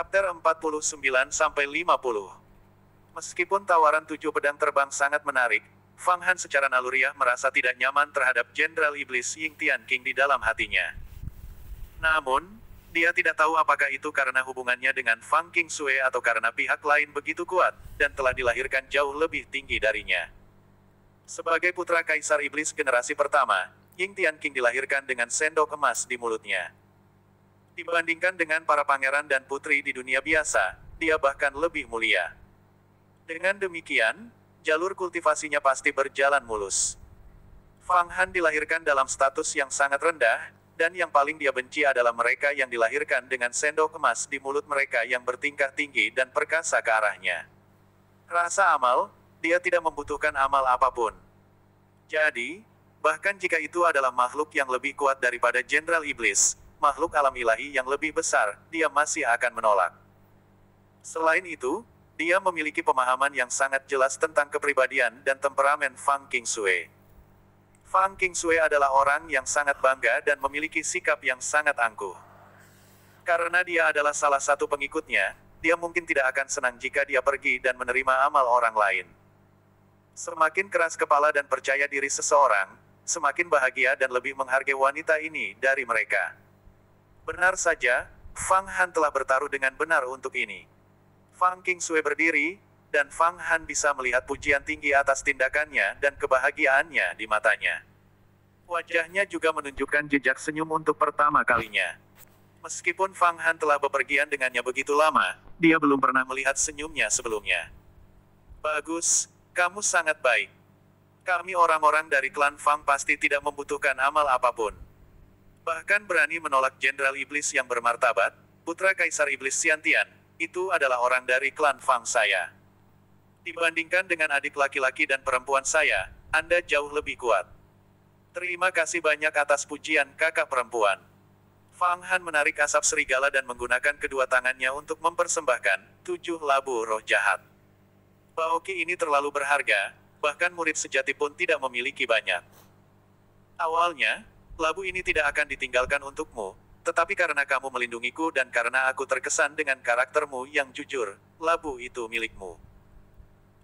Chapter 49-50. Meskipun tawaran 7 pedang terbang sangat menarik, Fang Han secara naluriah merasa tidak nyaman terhadap Jenderal Iblis Ying Tian King di dalam hatinya. Namun, dia tidak tahu apakah itu karena hubungannya dengan Fang King Sui atau karena pihak lain begitu kuat, dan telah dilahirkan jauh lebih tinggi darinya. Sebagai putra Kaisar Iblis generasi pertama, Ying Tian King dilahirkan dengan sendok emas di mulutnya. Dibandingkan dengan para pangeran dan putri di dunia biasa, dia bahkan lebih mulia. Dengan demikian, jalur kultivasinya pasti berjalan mulus. Fang Han dilahirkan dalam status yang sangat rendah, dan yang paling dia benci adalah mereka yang dilahirkan dengan sendok emas di mulut mereka yang bertingkah tinggi dan perkasa ke arahnya. Rasa amal, dia tidak membutuhkan amal apapun. Jadi, bahkan jika itu adalah makhluk yang lebih kuat daripada Jenderal Iblis, makhluk alam ilahi yang lebih besar, dia masih akan menolak. Selain itu, dia memiliki pemahaman yang sangat jelas tentang kepribadian dan temperamen Fang King Sui. Fang King Sui adalah orang yang sangat bangga dan memiliki sikap yang sangat angkuh. Karena dia adalah salah satu pengikutnya, dia mungkin tidak akan senang jika dia pergi dan menerima amal orang lain. Semakin keras kepala dan percaya diri seseorang, semakin bahagia dan lebih menghargai wanita ini dari mereka. Benar saja, Fang Han telah bertaruh dengan benar untuk ini. Fang King Sui berdiri, dan Fang Han bisa melihat pujian tinggi atas tindakannya dan kebahagiaannya di matanya. Wajahnya juga menunjukkan jejak senyum untuk pertama kalinya. Meskipun Fang Han telah bepergian dengannya begitu lama, dia belum pernah melihat senyumnya sebelumnya. Bagus, kamu sangat baik. Kami orang-orang dari klan Fang pasti tidak membutuhkan amal apapun. Bahkan berani menolak Jenderal Iblis yang bermartabat, putra Kaisar Iblis Xiantian, itu adalah orang dari klan Fang saya. Dibandingkan dengan adik laki-laki dan perempuan saya, Anda jauh lebih kuat. Terima kasih banyak atas pujian kakak perempuan. Fang Han menarik asap serigala dan menggunakan kedua tangannya untuk mempersembahkan 7 labu roh jahat. Baoki ini terlalu berharga, bahkan murid sejati pun tidak memiliki banyak. Awalnya, labu ini tidak akan ditinggalkan untukmu, tetapi karena kamu melindungiku dan karena aku terkesan dengan karaktermu yang jujur, labu itu milikmu.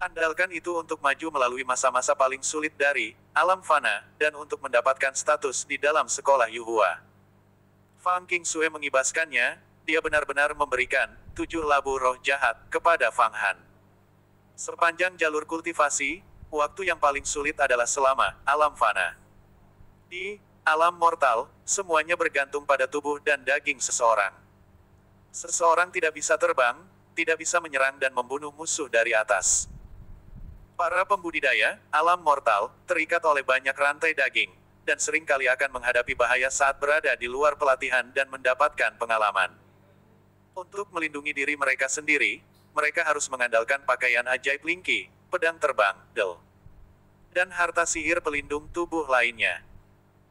Andalkan itu untuk maju melalui masa-masa paling sulit dari alam fana, dan untuk mendapatkan status di dalam sekolah Yuhua. Fang King Sui mengibaskannya, dia benar-benar memberikan 7 labu roh jahat kepada Fang Han. Sepanjang jalur kultivasi, waktu yang paling sulit adalah selama alam fana. Di alam mortal, semuanya bergantung pada tubuh dan daging seseorang. Seseorang tidak bisa terbang, tidak bisa menyerang dan membunuh musuh dari atas. Para pembudidaya, alam mortal, terikat oleh banyak rantai daging, dan seringkali akan menghadapi bahaya saat berada di luar pelatihan dan mendapatkan pengalaman. Untuk melindungi diri mereka sendiri, mereka harus mengandalkan pakaian ajaib Lingki, pedang terbang, Del, dan harta sihir pelindung tubuh lainnya.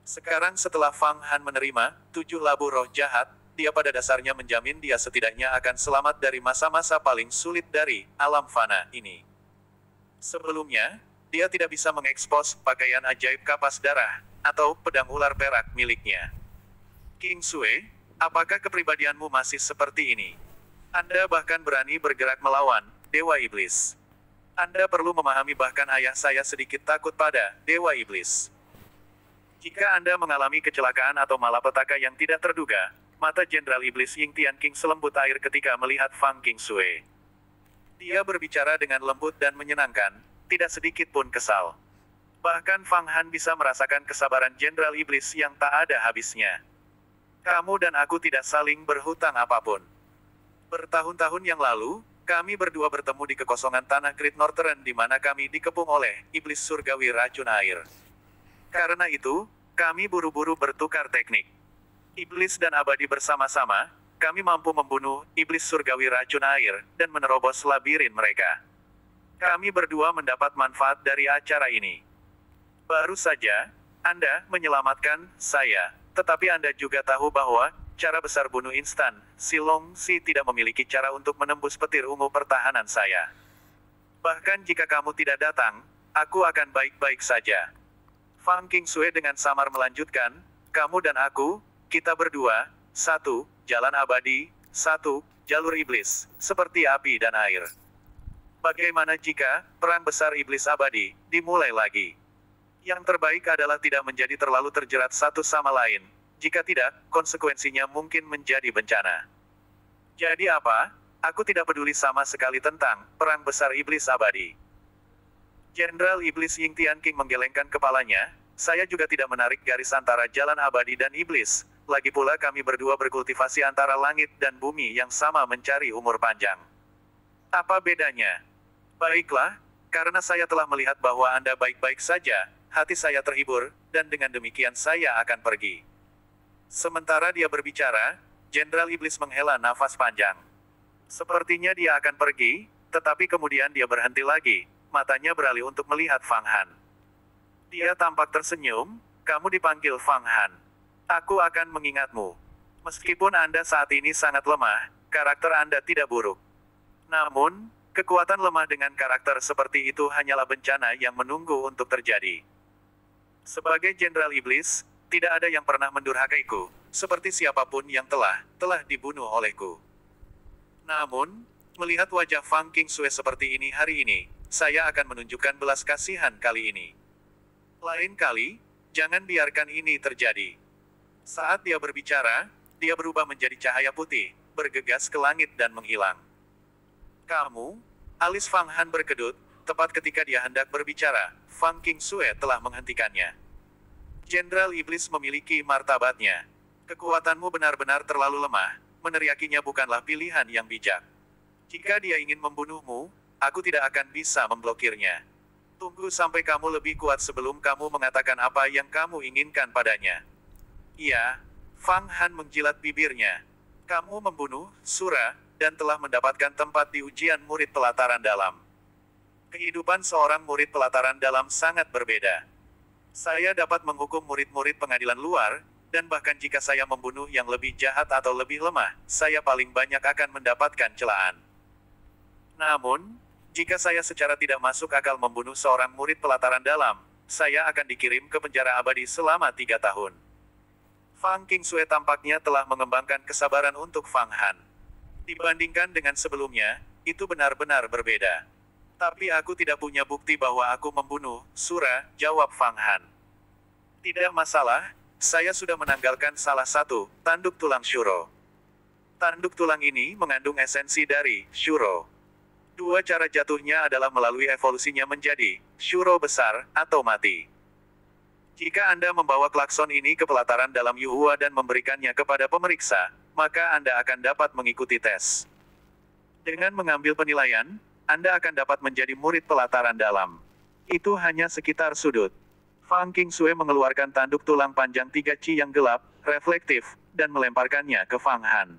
Sekarang setelah Fang Han menerima 7 labu roh jahat, dia pada dasarnya menjamin dia setidaknya akan selamat dari masa-masa paling sulit dari alam fana ini. Sebelumnya, dia tidak bisa mengekspos pakaian ajaib kapas darah, atau pedang ular perak miliknya. King Sui, apakah kepribadianmu masih seperti ini? Anda bahkan berani bergerak melawan Dewa Iblis. Anda perlu memahami bahkan ayah saya sedikit takut pada Dewa Iblis. Jika Anda mengalami kecelakaan atau malapetaka yang tidak terduga, mata Jenderal Iblis Ying Tian King selembut air ketika melihat Fang King Sui. Dia berbicara dengan lembut dan menyenangkan, tidak sedikit pun kesal. Bahkan Fang Han bisa merasakan kesabaran Jenderal Iblis yang tak ada habisnya. Kamu dan aku tidak saling berhutang apapun. Bertahun-tahun yang lalu, kami berdua bertemu di kekosongan tanah Great Northern di mana kami dikepung oleh Iblis Surgawi Racun Air. Karena itu, kami buru-buru bertukar teknik. Iblis dan abadi bersama-sama, kami mampu membunuh Iblis Surgawi Racun Air, dan menerobos labirin mereka. Kami berdua mendapat manfaat dari acara ini. Baru saja, Anda menyelamatkan saya, tetapi Anda juga tahu bahwa, cara besar bunuh instan, Si Long Si tidak memiliki cara untuk menembus petir ungu pertahanan saya. Bahkan jika kamu tidak datang, aku akan baik-baik saja. Fang King Sui dengan samar melanjutkan, kamu dan aku, kita berdua, satu, jalan abadi, 1. Jalur iblis, seperti api dan air. Bagaimana jika perang besar iblis abadi dimulai lagi? Yang terbaik adalah tidak menjadi terlalu terjerat satu sama lain. Jika tidak, konsekuensinya mungkin menjadi bencana. Jadi apa? Aku tidak peduli sama sekali tentang perang besar iblis abadi. Jenderal Iblis Ying Tianqing menggelengkan kepalanya. Saya juga tidak menarik garis antara jalan abadi dan iblis. Lagi pula kami berdua berkultivasi antara langit dan bumi yang sama mencari umur panjang. Apa bedanya? Baiklah, karena saya telah melihat bahwa Anda baik-baik saja, hati saya terhibur, dan dengan demikian saya akan pergi. Sementara dia berbicara, Jenderal Iblis menghela nafas panjang. Sepertinya dia akan pergi, tetapi kemudian dia berhenti lagi, matanya beralih untuk melihat Fang Han. Dia tampak tersenyum. Kamu dipanggil Fang Han. Aku akan mengingatmu. Meskipun Anda saat ini sangat lemah, karakter Anda tidak buruk. Namun, kekuatan lemah dengan karakter seperti itu hanyalah bencana yang menunggu untuk terjadi. Sebagai Jenderal Iblis, tidak ada yang pernah mendurhakaiku, seperti siapapun yang telah dibunuh olehku. Namun, melihat wajah Fang Qingsue seperti ini hari ini, saya akan menunjukkan belas kasihan kali ini. Lain kali, jangan biarkan ini terjadi. Saat dia berbicara, dia berubah menjadi cahaya putih, bergegas ke langit dan menghilang. Kamu? Alis Fang Han berkedut, tepat ketika dia hendak berbicara, Fang Qingsue telah menghentikannya. Jenderal Iblis memiliki martabatnya. Kekuatanmu benar-benar terlalu lemah, meneriakinya bukanlah pilihan yang bijak. Jika dia ingin membunuhmu, aku tidak akan bisa memblokirnya. Tunggu sampai kamu lebih kuat sebelum kamu mengatakan apa yang kamu inginkan padanya. Iya, Fang Han menjilat bibirnya. Kamu membunuh Sura, dan telah mendapatkan tempat di ujian murid pelataran dalam. Kehidupan seorang murid pelataran dalam sangat berbeda. Saya dapat menghukum murid-murid pengadilan luar, dan bahkan jika saya membunuh yang lebih jahat atau lebih lemah, saya paling banyak akan mendapatkan celaan. Namun, jika saya secara tidak masuk akal membunuh seorang murid pelataran dalam, saya akan dikirim ke penjara abadi selama 3 tahun. Fang Qingsue tampaknya telah mengembangkan kesabaran untuk Fang Han. Dibandingkan dengan sebelumnya, itu benar-benar berbeda. Tapi aku tidak punya bukti bahwa aku membunuh Sura, jawab Fang Han. Tidak masalah, saya sudah menanggalkan salah satu tanduk tulang Shuro. Tanduk tulang ini mengandung esensi dari Shuro. Dua cara jatuhnya adalah melalui evolusinya menjadi Shuro besar atau mati. Jika Anda membawa klakson ini ke pelataran dalam Yuhua dan memberikannya kepada pemeriksa, maka Anda akan dapat mengikuti tes. Dengan mengambil penilaian, Anda akan dapat menjadi murid pelataran dalam. Itu hanya sekitar sudut. Fang Qingsue mengeluarkan tanduk tulang panjang 3 Qi yang gelap, reflektif, dan melemparkannya ke Fang Han.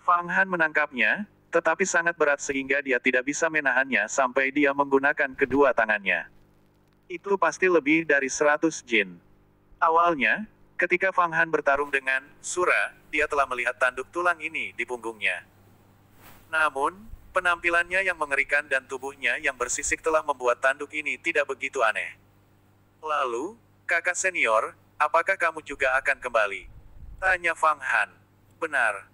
Fang Han menangkapnya, tetapi sangat berat sehingga dia tidak bisa menahannya sampai dia menggunakan kedua tangannya. Itu pasti lebih dari 100 jin. Awalnya, ketika Fang Han bertarung dengan Sura, dia telah melihat tanduk tulang ini di punggungnya. Namun, penampilannya yang mengerikan dan tubuhnya yang bersisik telah membuat tanduk ini tidak begitu aneh. Lalu, kakak senior, apakah kamu juga akan kembali? Tanya Fang Han. Benar.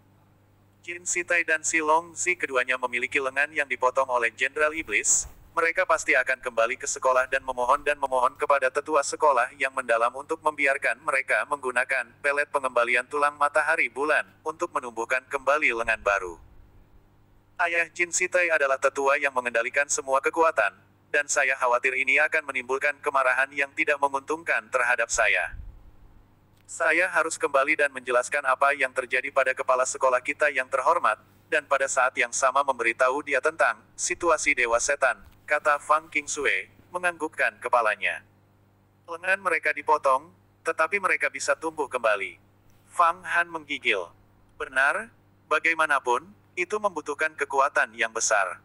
Jin Sitai dan Si Long Zi keduanya memiliki lengan yang dipotong oleh Jenderal Iblis. Mereka pasti akan kembali ke sekolah dan memohon kepada tetua sekolah yang mendalam untuk membiarkan mereka menggunakan pelet pengembalian tulang matahari bulan untuk menumbuhkan kembali lengan baru. Ayah Jin Sitai adalah tetua yang mengendalikan semua kekuatan, dan saya khawatir ini akan menimbulkan kemarahan yang tidak menguntungkan terhadap saya. Saya harus kembali dan menjelaskan apa yang terjadi pada kepala sekolah kita yang terhormat, dan pada saat yang sama memberitahu dia tentang situasi Dewa Setan, kata Fang Qingsue, menganggukkan kepalanya. Lengan mereka dipotong, tetapi mereka bisa tumbuh kembali. Fang Han menggigil. Benar, bagaimanapun, itu membutuhkan kekuatan yang besar.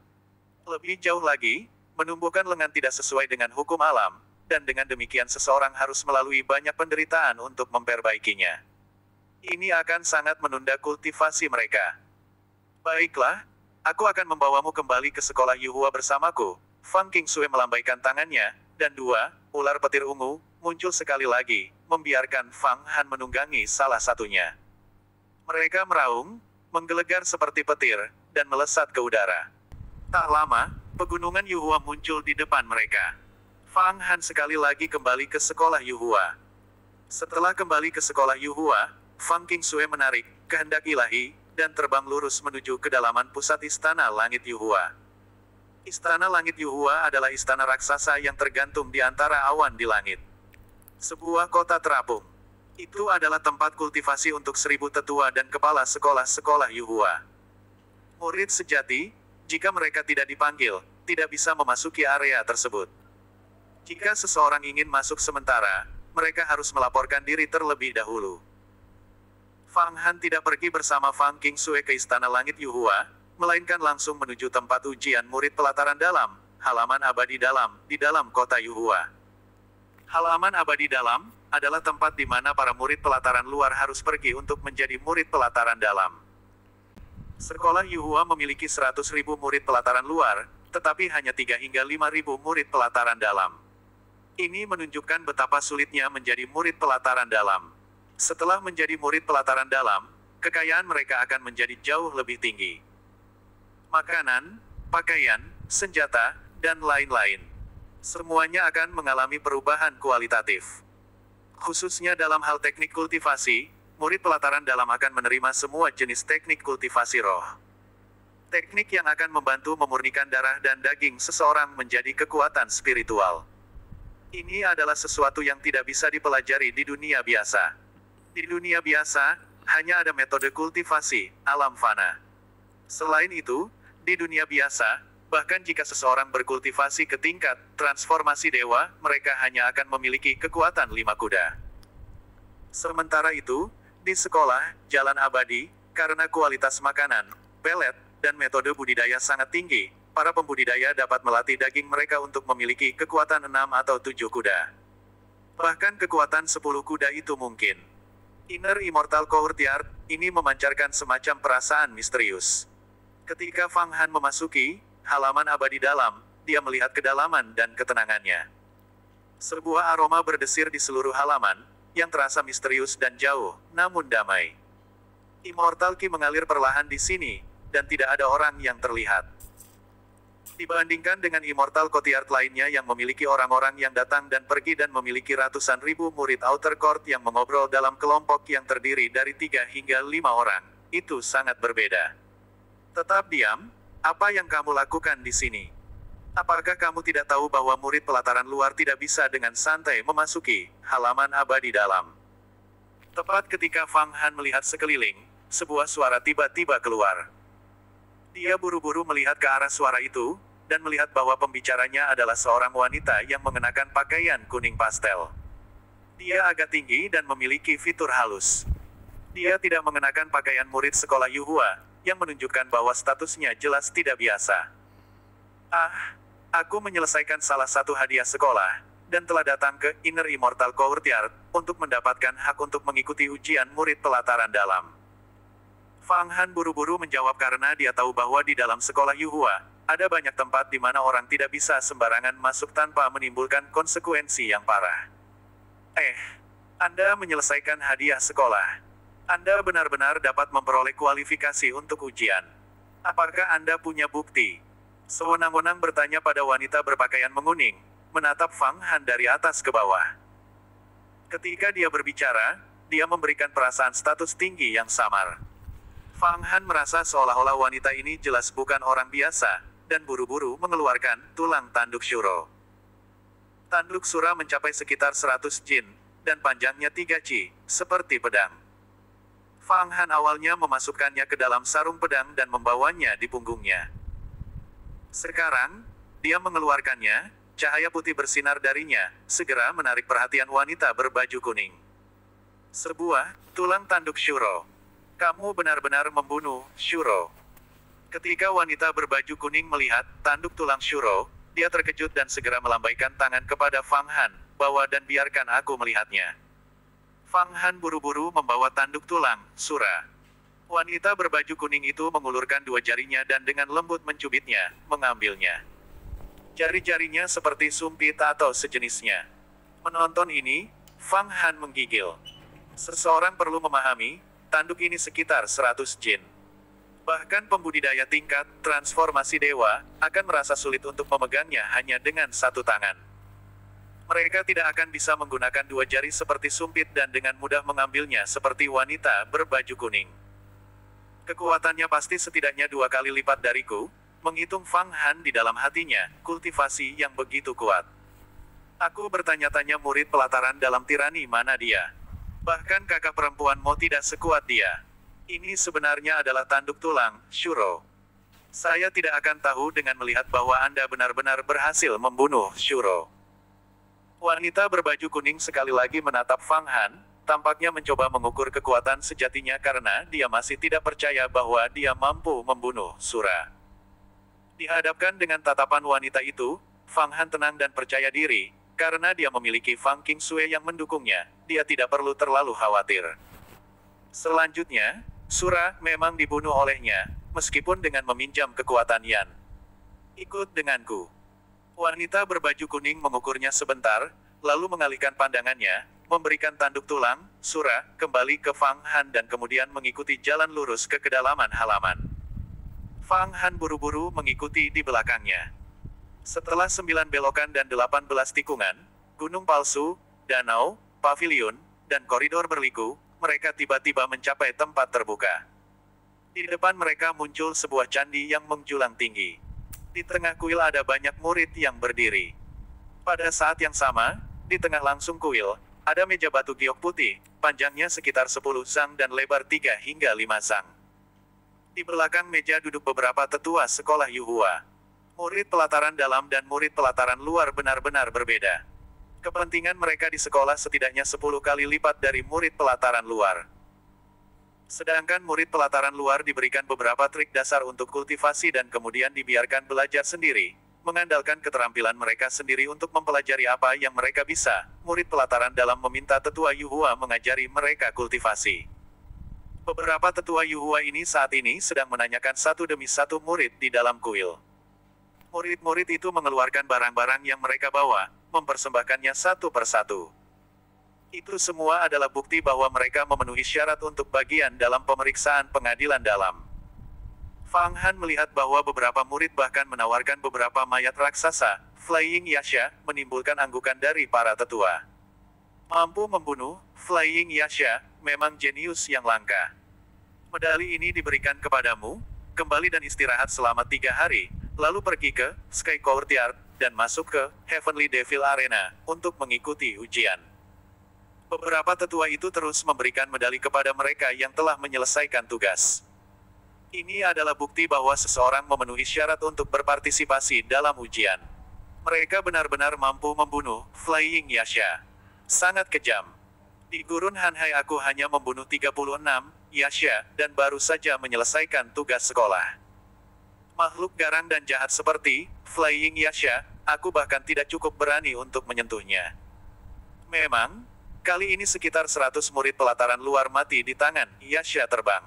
Lebih jauh lagi, menumbuhkan lengan tidak sesuai dengan hukum alam, dan dengan demikian seseorang harus melalui banyak penderitaan untuk memperbaikinya. Ini akan sangat menunda kultivasi mereka. Baiklah, aku akan membawamu kembali ke sekolah Yuhua bersamaku. Fang Qingsue melambaikan tangannya, dan 2 ular petir ungu muncul sekali lagi, membiarkan Fang Han menunggangi salah satunya. Mereka meraung, menggelegar seperti petir, dan melesat ke udara. Tak lama, pegunungan Yuhua muncul di depan mereka. Fang Han sekali lagi kembali ke sekolah Yuhua. Setelah kembali ke sekolah Yuhua, Fang Qingsue menarik kehendak ilahi, dan terbang lurus menuju kedalaman pusat istana langit Yuhua. Istana langit Yuhua adalah istana raksasa yang tergantung di antara awan di langit. Sebuah kota terapung. Itu adalah tempat kultivasi untuk 1000 tetua dan kepala sekolah-sekolah Yuhua. Murid sejati, jika mereka tidak dipanggil, tidak bisa memasuki area tersebut. Jika seseorang ingin masuk sementara, mereka harus melaporkan diri terlebih dahulu. Fang Han tidak pergi bersama Fang Qingsue ke Istana Langit Yuhua, melainkan langsung menuju tempat ujian murid pelataran dalam, halaman abadi dalam, di dalam kota Yuhua. Halaman abadi dalam adalah tempat di mana para murid pelataran luar harus pergi untuk menjadi murid pelataran dalam. Sekolah Yuhua memiliki 100.000 murid pelataran luar, tetapi hanya 3 hingga 5.000 murid pelataran dalam. Ini menunjukkan betapa sulitnya menjadi murid pelataran dalam. Setelah menjadi murid pelataran dalam, kekayaan mereka akan menjadi jauh lebih tinggi. Makanan, pakaian, senjata, dan lain-lain. Semuanya akan mengalami perubahan kualitatif. Khususnya dalam hal teknik kultivasi, murid pelataran dalam akan menerima semua jenis teknik kultivasi roh. Teknik yang akan membantu memurnikan darah dan daging seseorang menjadi kekuatan spiritual. Ini adalah sesuatu yang tidak bisa dipelajari di dunia biasa. Di dunia biasa, hanya ada metode kultivasi, alam fana. Selain itu, di dunia biasa, bahkan jika seseorang berkultivasi ke tingkat transformasi dewa, mereka hanya akan memiliki kekuatan 5 kuda. Sementara itu, di sekolah, jalan abadi, karena kualitas makanan, pelet, dan metode budidaya sangat tinggi, para pembudidaya dapat melatih daging mereka untuk memiliki kekuatan 6 atau 7 kuda. Bahkan kekuatan 10 kuda itu mungkin. Inner Immortal Courtyard ini memancarkan semacam perasaan misterius. Ketika Fang Han memasuki halaman abadi dalam, dia melihat kedalaman dan ketenangannya. Sebuah aroma berdesir di seluruh halaman, yang terasa misterius dan jauh, namun damai. Immortal Qi mengalir perlahan di sini, dan tidak ada orang yang terlihat. Dibandingkan dengan Immortal Courtyard lainnya yang memiliki orang-orang yang datang dan pergi dan memiliki ratusan ribu murid Outer Court yang mengobrol dalam kelompok yang terdiri dari 3 hingga 5 orang, itu sangat berbeda. Tetap diam, apa yang kamu lakukan di sini? Apakah kamu tidak tahu bahwa murid pelataran luar tidak bisa dengan santai memasuki halaman abadi dalam? Tepat ketika Fang Han melihat sekeliling, sebuah suara tiba-tiba keluar. Dia buru-buru melihat ke arah suara itu, dan melihat bahwa pembicaranya adalah seorang wanita yang mengenakan pakaian kuning pastel. Dia agak tinggi dan memiliki fitur halus. Dia tidak mengenakan pakaian murid sekolah Yuhua, yang menunjukkan bahwa statusnya jelas tidak biasa. Aku menyelesaikan salah satu hadiah sekolah, dan telah datang ke Inner Immortal Courtyard, untuk mendapatkan hak untuk mengikuti ujian murid pelataran dalam. Fang Han buru-buru menjawab karena dia tahu bahwa di dalam sekolah Yuhua, ada banyak tempat di mana orang tidak bisa sembarangan masuk tanpa menimbulkan konsekuensi yang parah. Anda menyelesaikan hadiah sekolah. Anda benar-benar dapat memperoleh kualifikasi untuk ujian. Apakah Anda punya bukti? Sewenang-wenang bertanya pada wanita berpakaian menguning, menatap Fang Han dari atas ke bawah. Ketika dia berbicara, dia memberikan perasaan status tinggi yang samar. Fang Han merasa seolah-olah wanita ini jelas bukan orang biasa, dan buru-buru mengeluarkan tulang tanduk Shuro. Tanduk Sura mencapai sekitar 100 jin, dan panjangnya 3 ji, seperti pedang. Fang Han awalnya memasukkannya ke dalam sarung pedang dan membawanya di punggungnya. Sekarang, dia mengeluarkannya, cahaya putih bersinar darinya, segera menarik perhatian wanita berbaju kuning. Sebuah tulang tanduk Shuro. Kamu benar-benar membunuh Shuro. Ketika wanita berbaju kuning melihat tanduk tulang Shuro, dia terkejut dan segera melambaikan tangan kepada Fang Han, bawa dan biarkan aku melihatnya. Fang Han buru-buru membawa tanduk tulang Sura. Wanita berbaju kuning itu mengulurkan 2 jarinya dan dengan lembut mencubitnya, mengambilnya. Jari-jarinya seperti sumpit atau sejenisnya. Menonton ini, Fang Han menggigil. Seseorang perlu memahami, tanduk ini sekitar 100 jin. Bahkan pembudidaya tingkat transformasi dewa akan merasa sulit untuk memegangnya hanya dengan satu tangan. Mereka tidak akan bisa menggunakan dua jari seperti sumpit dan dengan mudah mengambilnya seperti wanita berbaju kuning. Kekuatannya pasti setidaknya 2 kali lipat dariku, menghitung Fang Han di dalam hatinya, kultivasi yang begitu kuat. Aku bertanya-tanya murid pelataran dalam tirani mana dia. Bahkan kakak perempuan Mo tidak sekuat dia. Ini sebenarnya adalah tanduk tulang, Shuro. Saya tidak akan tahu dengan melihat bahwa Anda benar-benar berhasil membunuh Shuro. Wanita berbaju kuning sekali lagi menatap Fang Han, tampaknya mencoba mengukur kekuatan sejatinya karena dia masih tidak percaya bahwa dia mampu membunuh Sura. Dihadapkan dengan tatapan wanita itu, Fang Han tenang dan percaya diri, karena dia memiliki Fang Qingsui yang mendukungnya, dia tidak perlu terlalu khawatir. Selanjutnya, Sura memang dibunuh olehnya, meskipun dengan meminjam kekuatan Yan. Ikut denganku. Wanita berbaju kuning mengukurnya sebentar, lalu mengalihkan pandangannya, memberikan tanduk tulang, Sura, kembali ke Fang Han dan kemudian mengikuti jalan lurus ke kedalaman halaman. Fang Han buru-buru mengikuti di belakangnya. Setelah 9 belokan dan 18 tikungan, gunung palsu, danau, pavilion, dan koridor berliku, mereka tiba-tiba mencapai tempat terbuka. Di depan mereka muncul sebuah candi yang menjulang tinggi. Di tengah kuil ada banyak murid yang berdiri. Pada saat yang sama, di tengah langsung kuil, ada meja batu giok putih, panjangnya sekitar 10 zang dan lebar 3 hingga 5 zang. Di belakang meja duduk beberapa tetua sekolah Yuhua. Murid pelataran dalam dan murid pelataran luar benar-benar berbeda. Kepentingan mereka di sekolah setidaknya 10 kali lipat dari murid pelataran luar. Sedangkan murid pelataran luar diberikan beberapa trik dasar untuk kultivasi dan kemudian dibiarkan belajar sendiri, mengandalkan keterampilan mereka sendiri untuk mempelajari apa yang mereka bisa. Murid pelataran dalam meminta tetua Yuhua mengajari mereka kultivasi. Beberapa tetua Yuhua ini saat ini sedang menanyakan satu demi satu murid di dalam kuil. Murid-murid itu mengeluarkan barang-barang yang mereka bawa, mempersembahkannya satu persatu. Itu semua adalah bukti bahwa mereka memenuhi syarat untuk bagian dalam pemeriksaan pengadilan dalam. Fang Han melihat bahwa beberapa murid bahkan menawarkan beberapa mayat raksasa, Flying Yasha, menimbulkan anggukan dari para tetua. Mampu membunuh, Flying Yasha, memang jenius yang langka. Medali ini diberikan kepadamu, kembali dan istirahat selama 3 hari, lalu pergi ke Sky Courtyard, dan masuk ke Heavenly Devil Arena, untuk mengikuti ujian. Beberapa tetua itu terus memberikan medali kepada mereka yang telah menyelesaikan tugas. Ini adalah bukti bahwa seseorang memenuhi syarat untuk berpartisipasi dalam ujian. Mereka benar-benar mampu membunuh Flying Yasha. Sangat kejam. Di Gurun Hanhai aku hanya membunuh 36 Yasha dan baru saja menyelesaikan tugas sekolah. Makhluk garang dan jahat seperti Flying Yasha, aku bahkan tidak cukup berani untuk menyentuhnya. Memang, kali ini sekitar 100 murid pelataran luar mati di tangan Yasha terbang.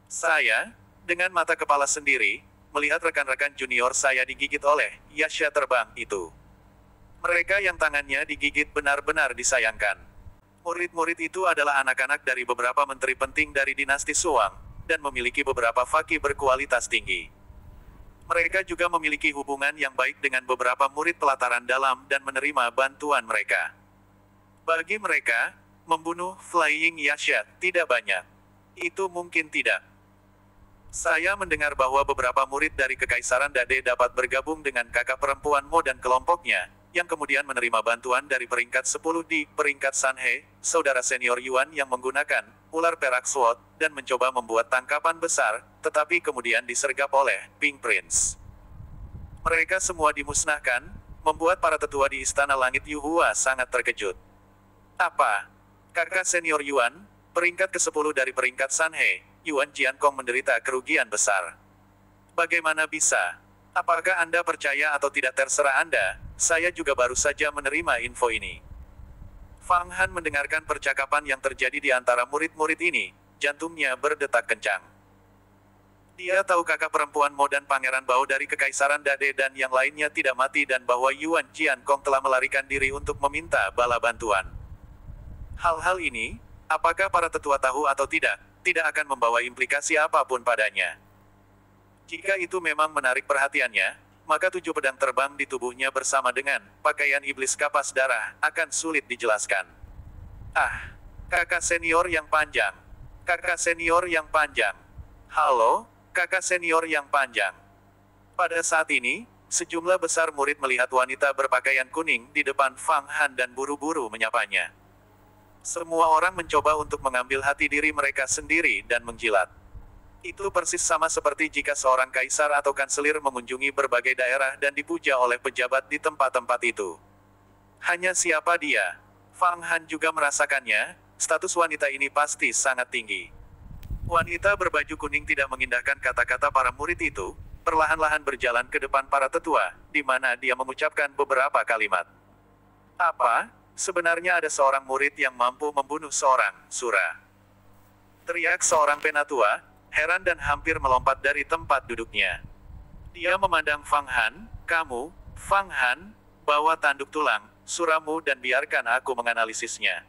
Saya, dengan mata kepala sendiri, melihat rekan-rekan junior saya digigit oleh Yasha terbang itu. Mereka yang tangannya digigit benar-benar disayangkan. Murid-murid itu adalah anak-anak dari beberapa menteri penting dari dinasti Suang, dan memiliki beberapa fakih berkualitas tinggi. Mereka juga memiliki hubungan yang baik dengan beberapa murid pelataran dalam dan menerima bantuan mereka. Bagi mereka, membunuh Flying Yasha tidak banyak. Itu mungkin tidak. Saya mendengar bahwa beberapa murid dari Kekaisaran Dade dapat bergabung dengan kakak perempuan Mo dan kelompoknya, yang kemudian menerima bantuan dari peringkat 10 di peringkat Sanhe, saudara senior Yuan yang menggunakan ular perak sword, dan mencoba membuat tangkapan besar, tetapi kemudian disergap oleh Pink Prince. Mereka semua dimusnahkan, membuat para tetua di Istana Langit Yuhua sangat terkejut. Apa? Kakak senior Yuan, peringkat ke-10 dari peringkat Sanhe, Yuan Jiankong menderita kerugian besar. Bagaimana bisa? Apakah Anda percaya atau tidak terserah Anda, saya juga baru saja menerima info ini. Fang Han mendengarkan percakapan yang terjadi di antara murid-murid ini, jantungnya berdetak kencang. Dia tahu kakak perempuan Mo dan Pangeran Bao dari Kekaisaran Dade dan yang lainnya tidak mati dan bahwa Yuan Jiankong telah melarikan diri untuk meminta bala bantuan. Hal-hal ini, apakah para tetua tahu atau tidak, tidak akan membawa implikasi apapun padanya. Jika itu memang menarik perhatiannya, maka 7 pedang terbang di tubuhnya bersama dengan pakaian iblis kapas darah akan sulit dijelaskan. Ah, kakak senior yang panjang. Kakak senior yang panjang. Halo, kakak senior yang panjang. Pada saat ini, sejumlah besar murid melihat wanita berpakaian kuning di depan Fang Han dan buru-buru menyapanya. Semua orang mencoba untuk mengambil hati diri mereka sendiri dan menjilat. Itu persis sama seperti jika seorang kaisar atau kanselir mengunjungi berbagai daerah dan dipuja oleh pejabat di tempat-tempat itu. Hanya siapa dia? Fang Han juga merasakannya, status wanita ini pasti sangat tinggi. Wanita berbaju kuning tidak mengindahkan kata-kata para murid itu, perlahan-lahan berjalan ke depan para tetua, di mana dia mengucapkan beberapa kalimat. Apa? Sebenarnya ada seorang murid yang mampu membunuh seorang sura. Teriak seorang penatua, heran dan hampir melompat dari tempat duduknya. Dia memandang Fang Han, kamu, Fang Han, bawa tanduk tulang, suramu dan biarkan aku menganalisisnya.